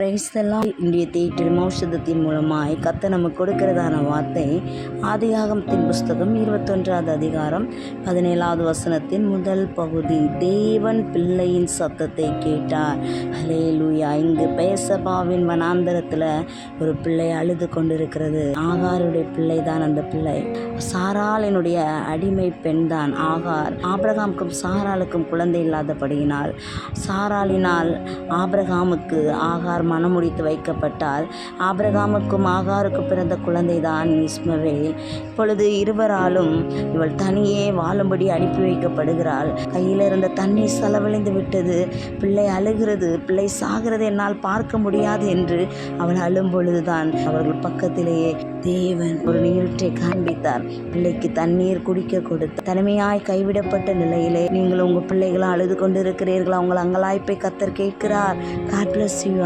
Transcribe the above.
இன்றைய தேய்ட்டு மௌஷதத்தின் மூலமாய் கர்த்தர் நமக்கு கொடுக்கிறதான வார்த்தை ஆதியாகமத்தின் புஸ்தகம் 21வது அதிகாரம் 17வது வசனத்தின் முதல் பகுதி. தேவன் பிள்ளையின் சத்தத்தை கேட்டார். ஹல்லேலூயா. இங்கு பெயர்சபாவின் வனாந்தரத்தில் ஒரு பிள்ளை அழுது கொண்டிருக்கிறது. ஆகாருடைய பிள்ளை தான் அந்த பிள்ளை. சாராளினுடைய அடிமை பெண் தான் ஆகார். ஆபிரகாமுக்கும் சாராளுக்கும் குழந்தை இல்லாதபடியினால் சாராளினால் ஆபிரகாமுக்கு ஆகார் மனமுடித்து வைக்கப்பட்டால் ஆபிரகாமுக்கும் ஆகாருக்கு பிறந்த குழந்தை தான் இஸ்மவேல். இப்பொழுது இருவராலும் இவள் தனியே வாழும்படி அனுப்பி வைக்கப்படுகிறாள். கையில் இருந்த தண்ணீர் செலவழிந்து விட்டது. பிள்ளை அழுகிறது. பிள்ளை சாகிறது என்னால் பார்க்க முடியாது என்று அவள் அழும் பொழுதுதான் அவர்கள் பக்கத்திலேயே தேவன் ஒரு நீரூற்றை காண்பித்தார். பிள்ளைக்கு தண்ணீர் குடிக்க கொடுத்து தனிமையாய் கைவிடப்பட்ட நிலையிலே நீங்கள் உங்கள் பிள்ளைகளை அழுது கொண்டிருக்கிறீர்களா? உங்கள் அங்கலாய்ப்பை கர்த்தர் கேட்கிறார். God bless you.